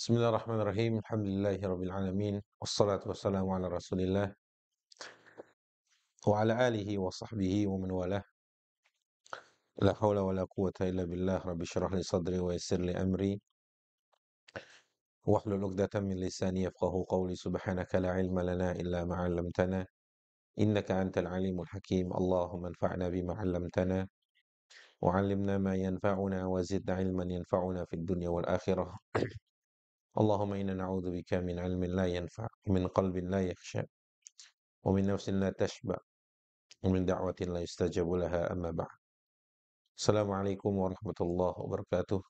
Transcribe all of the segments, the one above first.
Bismillahirrahmanirrahim. Alhamdulillahirabbil alamin. Wassalatu wassalamu ala Rasulillah wa ala alihi wa sahbihi wa man walah. La haula wa la quwata illa billah. Rabbi shrah li sadri wa yassir li amri wahlul 'uqdatam min lisani yafqahu qawli. Subhanaka la ilma lana illa ma 'allamtana innaka antal alimul hakim. Allahumma anfa'na bima 'allamtana wa 'allimna ma yanfa'una wa zidna ilman yanfa'una fid dunya wal akhirah. Allahumma inna na'udzubika min 'ilmin la yanfa' min qalbin la yakhsha wa min nafsin la tashba' ومن دعوة لا يستجاب لها أما بعد. Assalamualaikum warahmatullahi wabarakatuh.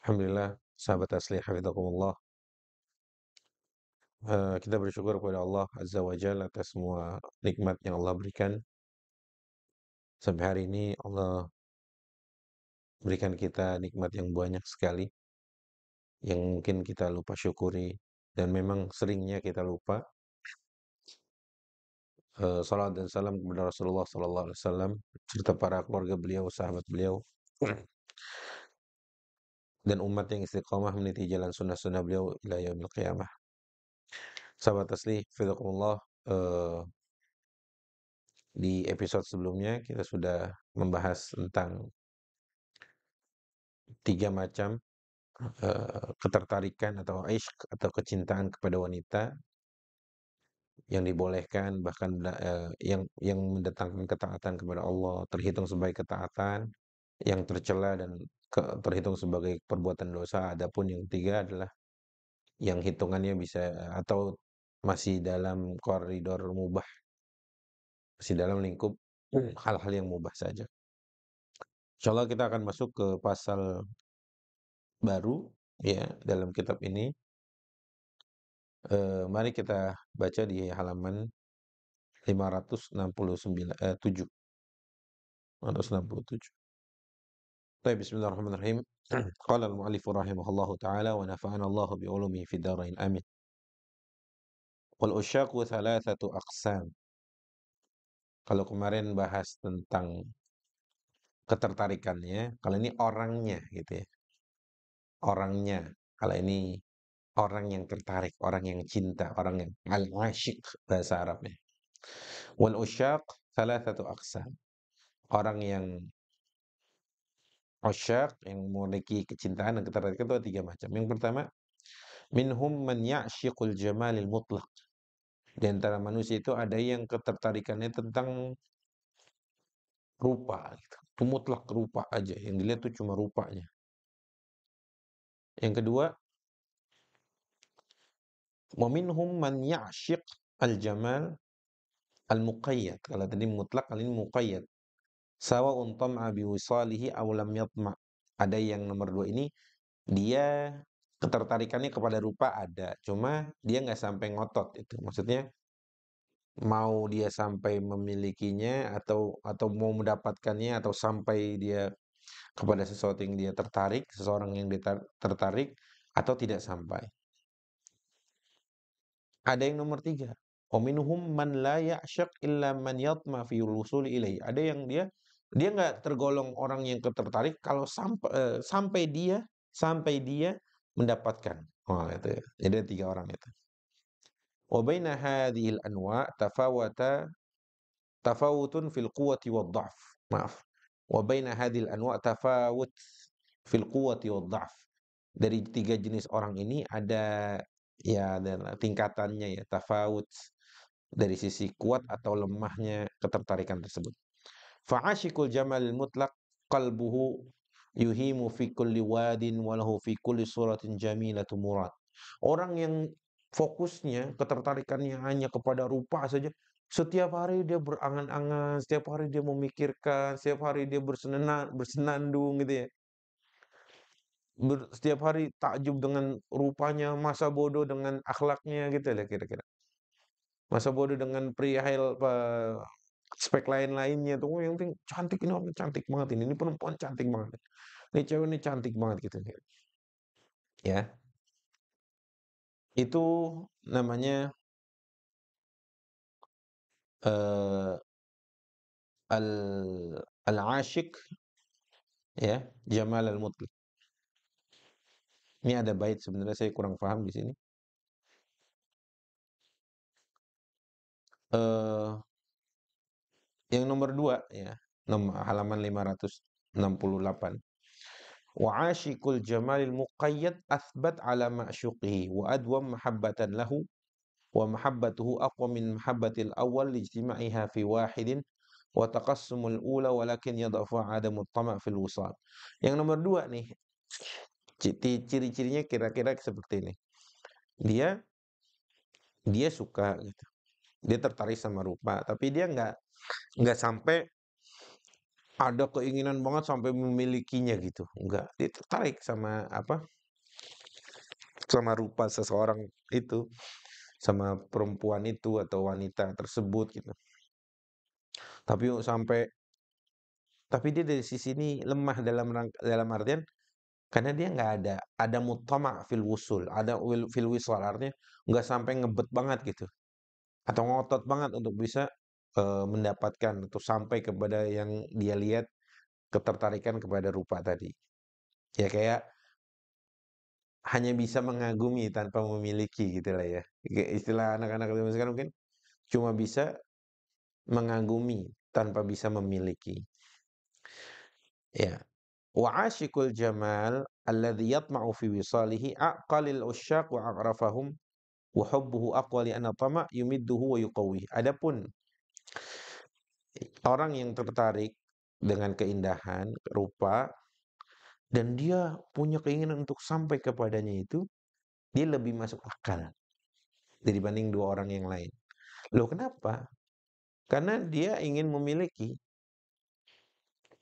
Alhamdulillah, sahabat asli hafizakumullah. Kita bersyukur kepada Allah Azza wa Jalla atas semua nikmat yang Allah berikan. Sampai hari ini Allah berikan kita nikmat yang banyak sekali yang mungkin kita lupa syukuri dan memang seringnya kita lupa. Salawat dan salam kepada Rasulullah sallallahu alaihi wasallam serta para keluarga beliau, sahabat beliau dan umat yang istiqamah meniti jalan sunnah-sunnah beliau ila yaumil qiyamah. Sahabat asli, hafizakumullah, di episode sebelumnya kita sudah membahas tentang 3 macam ketertarikan atau ishq atau kecintaan kepada wanita yang dibolehkan, bahkan yang mendatangkan ketaatan kepada Allah terhitung sebagai ketaatan, yang tercela dan terhitung sebagai perbuatan dosa. Adapun yang ketiga adalah yang hitungannya bisa atau masih dalam koridor mubah, masih dalam lingkup hal-hal yang mubah saja. Insyaallah kita akan masuk ke pasal baru ya dalam kitab ini. Mari kita baca di halaman 567. 567. Baik, bismillahirrahmanirrahim. Qala al-mu'allif rahimahullahu taala wa nafa'ana Allah bi ulumihi fid dharain amin. Wal usyaqu thalathatu aqsam. Kalau kemarin bahas tentang ketertarikannya, kalau ini orangnya gitu ya. Orangnya. Kalau ini orang yang tertarik, orang yang cinta, orang yang al-asyiq bahasa Arabnya. Wal usyaq thalathatu aqsam. Orang yang usyaq yang memiliki kecintaan dan ketertarikan itu ada 3 macam. Yang pertama, minhum man ya'syiqul jamalil mutlaq. Di antara manusia itu ada yang ketertarikannya tentang rupa gitu. Itu mutlak rupa aja, yang dilihat itu cuma rupanya. Yang kedua, wa minhum man ya'syiq al-jamal al-muqayyad. Kalau tadi mutlak, kali ini muqayyad. Sawa'un tam'a biwisalihi aw lam yatma'. Ada yang nomor 2 ini dia ketertarikannya kepada rupa ada, cuma dia nggak sampai ngotot itu. Maksudnya mau dia sampai memilikinya atau mau mendapatkannya atau sampai dia kepada sesuatu yang dia tertarik, seseorang yang dia tertarik atau tidak sampai. Ada yang nomor 3, wa minhum man la ya'syaq illa man yatma fi wusuli ilaihi. Ada yang dia nggak tergolong orang yang tertarik kalau sampai dia mendapatkan. Oh, itu ya. Jadi ada 3 orang itu. Wa baina hadhil anwa' tafawutun fil quwwati wad dha'f. Maaf. Wa baina hadhil anwa' tafawut fil quwwati wad dha'f. Dari 3 jenis orang ini ada ya dan tingkatannya ya, tafawut dari sisi kuat atau lemahnya ketertarikan tersebut. Fa'ashikul jamalil mutlaq qalbuhu yuhimu fi kulli wadin wa lahu fi kulli suratin jamilatu murad. Orang yang fokusnya, ketertarikannya hanya kepada rupa saja, setiap hari dia berangan-angan, setiap hari dia memikirkan, setiap hari dia bersenandung gitu ya. Setiap hari takjub dengan rupanya, masa bodoh dengan akhlaknya gitu lah kira-kira. Masa bodoh dengan perihal aspek lain-lainnya tuh, oh yang penting cantik, ini orang cantik banget ini perempuan cantik banget. Ini cewek ini cantik banget gitu ya. Itu namanya eh, al-asyiq ya, jamal al-mutlaq. Ini ada bait sebenarnya saya kurang paham di sini. Eh, yang nomor 2 ya, halaman 568. Wa ashikul jamalil muqayyad athbat ala ma'syuqihi wa adwam mahabbatan lahu wa mahabbatuhu aqwa min mahabbatil awal lijtima'iha fi wahidin wa taqassumul ula walakin yadhafu adamut tama' fil wusal. Yang nomor 2 nih, ciri-cirinya kira-kira seperti ini. Dia dia suka gitu. Dia tertarik sama rupa, tapi dia nggak sampai ada keinginan banget sampai memilikinya gitu. Enggak, dia tertarik sama apa? Sama rupa seseorang itu, sama perempuan itu atau wanita tersebut gitu. Tapi sampai tapi dia dari sisi ini lemah dalam artian karena dia nggak ada mutama fil wusul, ada fil wisal artinya nggak sampai ngebet banget gitu atau ngotot banget untuk bisa mendapatkan atau sampai kepada yang dia lihat ketertarikan kepada rupa tadi. Ya kayak hanya bisa mengagumi tanpa memiliki gitu lah ya. Kayak istilah anak-anak zaman sekarang mungkin cuma bisa mengagumi tanpa bisa memiliki. Ya. Wa asyikul jamal alladhi yatma'u fi wisalihi aqalil usyaq wa aqrafahum wa hubbuhu aqwa li anna tama' yumidduhu wa yuqawwi. Adapun orang yang tertarik dengan keindahan rupa dan dia punya keinginan untuk sampai kepadanya itu, dia lebih masuk akal dibanding dua orang yang lain. Loh kenapa? Karena dia ingin memiliki,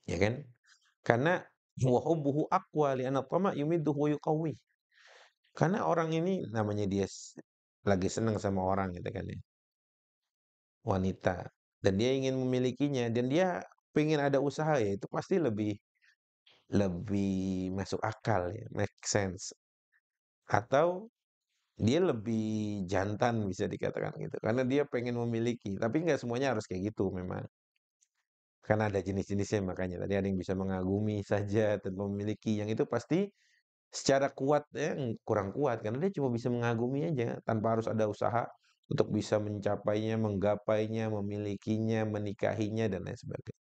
ya kan? Karena wa hubbuhu aqwa li anna tama' yumidduhu wa yuqawwi. Karena orang ini namanya dia lagi senang sama orang gitu kan ya, wanita. Dan dia ingin memilikinya dan dia pengen ada usaha ya itu pasti lebih lebih masuk akal ya, make sense. Atau dia lebih jantan bisa dikatakan gitu. Karena dia pengen memiliki, tapi nggak semuanya harus kayak gitu memang. Karena ada jenis-jenisnya makanya tadi ada yang bisa mengagumi saja tanpa memiliki. Yang itu pasti secara kuat ya kurang kuat karena dia cuma bisa mengagumi aja tanpa harus ada usaha untuk bisa mencapainya, menggapainya, memilikinya, menikahinya dan lain sebagainya.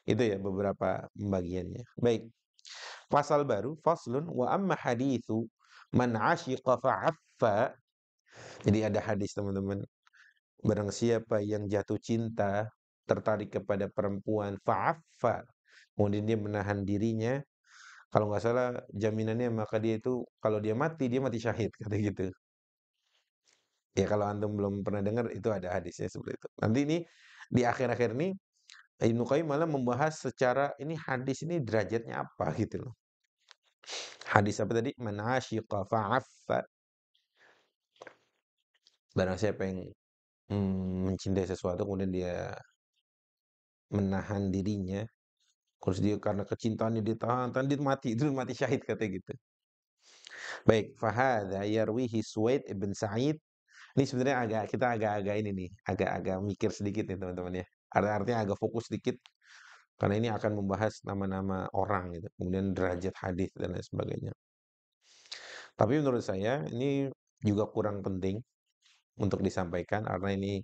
Itu ya beberapa pembagiannya. Baik, pasal baru faslun wa amma haditsu man asyiqa fa'affa. Jadi ada hadis teman-teman. Barang siapa yang jatuh cinta, tertarik kepada perempuan, fa'affa. Kemudian dia menahan dirinya, kalau nggak salah jaminannya maka dia itu kalau dia mati syahid kata gitu. Ya kalau antum belum pernah dengar itu ada hadisnya seperti itu. Nanti ini di akhir-akhir ini Ibnu Qayyim malah membahas secara ini hadis ini derajatnya apa gitu loh. Hadis apa tadi? Man asyiqa fa'affa. Barang siapa yang mencintai sesuatu kemudian dia menahan dirinya, terus dia karena kecintaannya ditahan, dia mati, itu mati syahid katanya gitu. Baik, fahadha yarwihi Suwaid ibn Sa'id. Ini sebenarnya kita agak-agak ini nih, agak-agak mikir sedikit nih teman-teman ya. Artinya agak fokus sedikit karena ini akan membahas nama-nama orang gitu, kemudian derajat hadis dan lain sebagainya. Tapi menurut saya ini juga kurang penting untuk disampaikan karena ini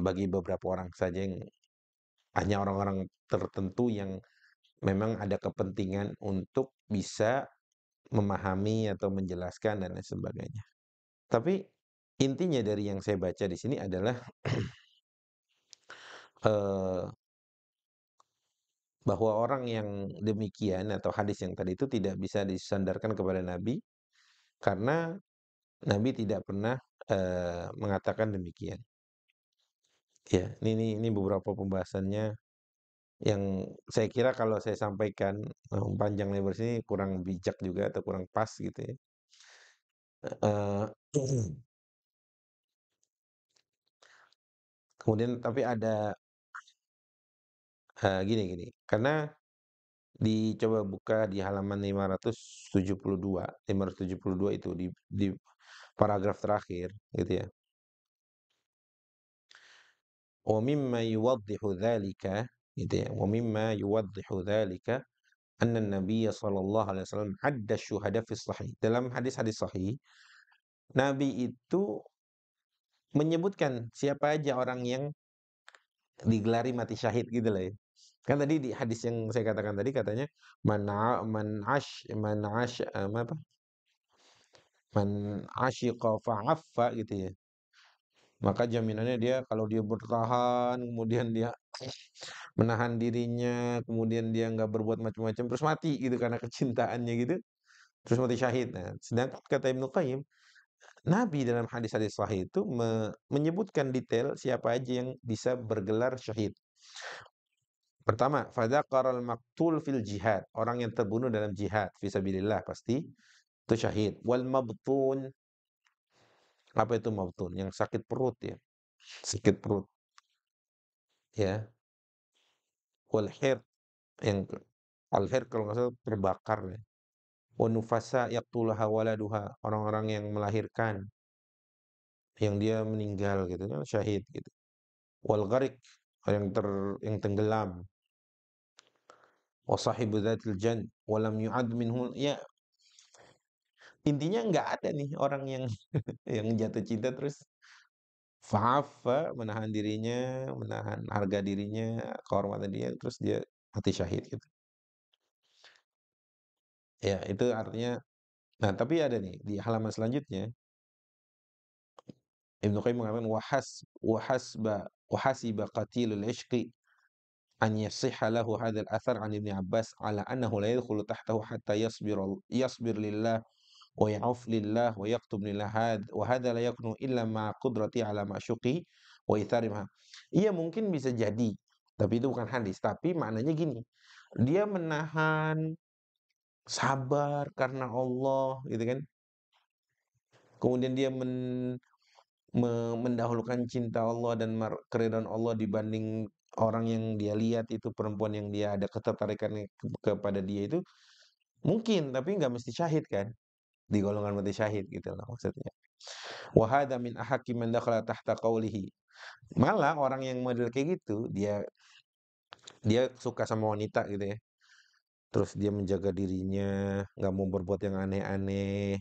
bagi beberapa orang saja yang hanya orang-orang tertentu yang memang ada kepentingan untuk bisa memahami atau menjelaskan dan lain sebagainya. Tapi intinya dari yang saya baca di sini adalah eh, bahwa orang yang demikian atau hadis yang tadi itu tidak bisa disandarkan kepada Nabi karena Nabi tidak pernah mengatakan demikian. Ya, ini beberapa pembahasannya yang saya kira kalau saya sampaikan panjang lebar sini kurang bijak juga atau kurang pas gitu ya. Eh, kemudian tapi ada gini, karena dicoba buka di halaman 572 itu di paragraf terakhir gitu ya. Wa mimma yuwaddihu dzalika gitu ya. Wa mimma yuwaddihu dzalika anna Nabiy sallallahu alaihi wasallam adda syuhada fi sahih. Dalam hadis-hadis sahih, Nabi itu menyebutkan siapa aja orang yang digelari mati syahid gitu loh ya. Kan tadi di hadis yang saya katakan tadi katanya man a- man ash man ash apa? Man asyiqa fa'affa gitu ya. Maka jaminannya dia kalau dia bertahan, kemudian dia menahan dirinya, kemudian dia nggak berbuat macam-macam, terus mati gitu karena kecintaannya gitu, terus mati syahid. Nah, sedangkan kata Ibnu Qayyim, Nabi dalam hadis-hadis sahih itu menyebutkan detail siapa aja yang bisa bergelar syahid. Pertama, fadzaqaral maqtul fil jihad, orang yang terbunuh dalam jihad fisabilillah pasti itu syahid. Wal mabtun, apa itu mabtun? Yang sakit perut ya, sakit perut ya. Wal hir, yang al hir kalau nggak salah terbakar ya. Wa nufasa yaqtuluha waladuha, orang-orang yang melahirkan yang dia meninggal gitu kan syahid gitu. Wal gharik, yang tenggelam. Wa sahibu dzatil jan wa lam yu'ad minhu, ya intinya nggak ada nih orang yang yang jatuh cinta terus fa'affa, menahan dirinya, menahan harga dirinya, kehormatan dia, terus dia mati syahid gitu. Ya, itu artinya, nah tapi ada nih di halaman selanjutnya Ibnu Qayyim mengatakan wahasiba qatilul ishqi an yasihha lahu hadzal athar an Ibnu Abbas ala annahu la yadkhulu tahtahu hatta yasbir lillah wa ya'uf lillah wa yaktub lillah wa hadza la yakunu illa ma qudrati ala ma'syuqi wa ithari ma. Iya mungkin bisa jadi, tapi itu bukan hadis, tapi maknanya gini. Dia menahan sabar karena Allah gitu kan. Kemudian dia mendahulukan cinta Allah dan keridhaan Allah dibanding orang yang dia lihat itu perempuan yang dia ada ketertarikan kepada dia itu mungkin, tapi nggak mesti syahid kan, di golongan mati syahid gitu loh maksudnya. Wa hadza min ahaqqi man dakhala tahta qawlihi. Malah orang yang model kayak gitu, dia dia suka sama wanita gitu ya. Terus dia menjaga dirinya, nggak mau berbuat yang aneh-aneh,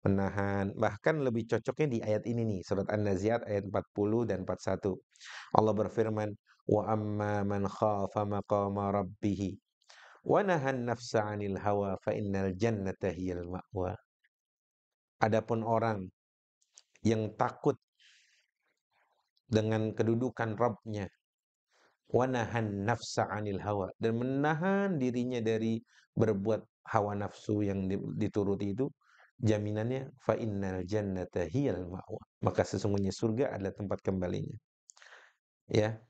menahan. Bahkan lebih cocoknya di ayat ini nih, surat An-Nazi'at ayat 40 dan 41. Allah berfirman, "Wa amma man khafa maqama rabbih wa nahan nafsa 'anil hawa fa innal jannata hiyal ma'wa." Adapun orang yang takut dengan kedudukan Rabb-nya, wa nahan nafsa 'anil hawa, dan menahan dirinya dari berbuat hawa nafsu yang dituruti itu, jaminannya fa innal jannata hiyal ma'wa. Maka sesungguhnya surga adalah tempat kembalinya. Ya.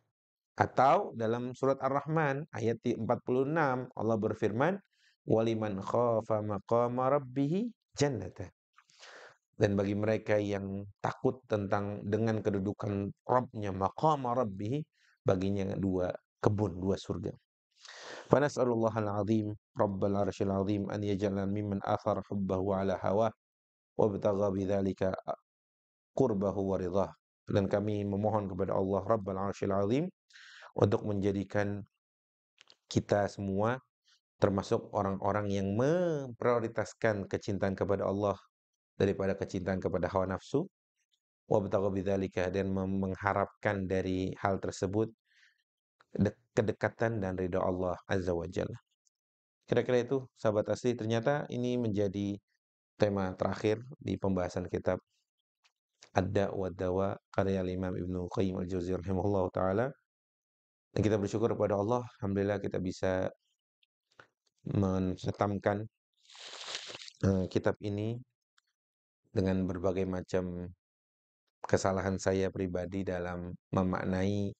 Atau dalam surat Ar-Rahman ayat 46 Allah berfirman, "Waliman khafa maqama rabbih jannata." Dan bagi mereka yang takut tentang dengan kedudukan Rabb-nya, maqama rabbih, baginya dua kebun, dua surga. Fanas'alullahal azim, Rabbal arsyil azim, an yaj'alna mimman athara hubbahu ala hawa wa ibtagha bidzalika qurbahu wa ridhah. Dan kami memohon kepada Allah Rabbal arsyil azim untuk menjadikan kita semua termasuk orang-orang yang memprioritaskan kecintaan kepada Allah daripada kecintaan kepada hawa nafsu, wabtagha bidzalika, dan mengharapkan dari hal tersebut kedekatan dan ridha Allah Azza wa Jalla. Kira-kira itu sahabat asli, ternyata ini menjadi tema terakhir di pembahasan kitab Ad-Da' wa Dawa karya Imam Ibnu Qayyim Al-Jauziyah rahimahullahu taala. Dan kita bersyukur kepada Allah, alhamdulillah kita bisa menghatamkan kitab ini dengan berbagai macam kesalahan saya pribadi dalam memaknai,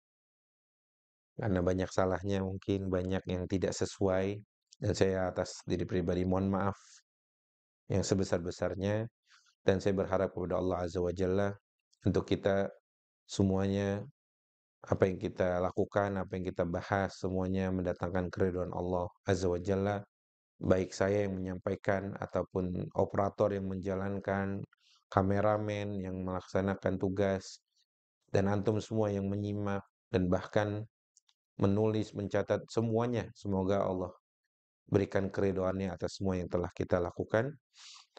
karena banyak salahnya, mungkin banyak yang tidak sesuai, dan saya atas diri pribadi mohon maaf yang sebesar-besarnya, dan saya berharap kepada Allah Azza wa Jalla untuk kita semuanya, apa yang kita lakukan, apa yang kita bahas, semuanya mendatangkan keridhaan Allah Azza wa Jalla. Baik saya yang menyampaikan ataupun operator yang menjalankan, kameramen yang melaksanakan tugas, dan antum semua yang menyimak dan bahkan menulis, mencatat semuanya. Semoga Allah berikan keridhoannya atas semua yang telah kita lakukan.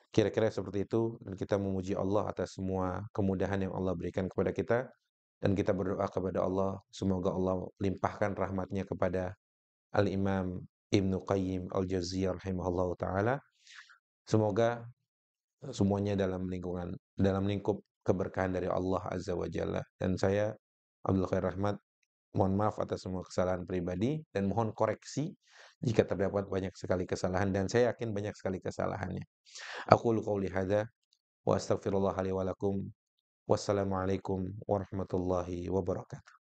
Kira-kira seperti itu, dan kita memuji Allah atas semua kemudahan yang Allah berikan kepada kita, dan kita berdoa kepada Allah, semoga Allah limpahkan rahmatnya kepada Al-Imam Ibnu Qayyim Al-Jauziyah rahimahullahu taala. Semoga semuanya dalam lingkup keberkahan dari Allah Azza wa Jalla. Dan saya, Abdul Khair Rahmat, mohon maaf atas semua kesalahan pribadi dan mohon koreksi jika terdapat banyak sekali kesalahan, dan saya yakin banyak sekali kesalahannya. Aku qouli hadza wa astaghfirullah li wa lakum. Wassalamualaikum warahmatullahi wabarakatuh.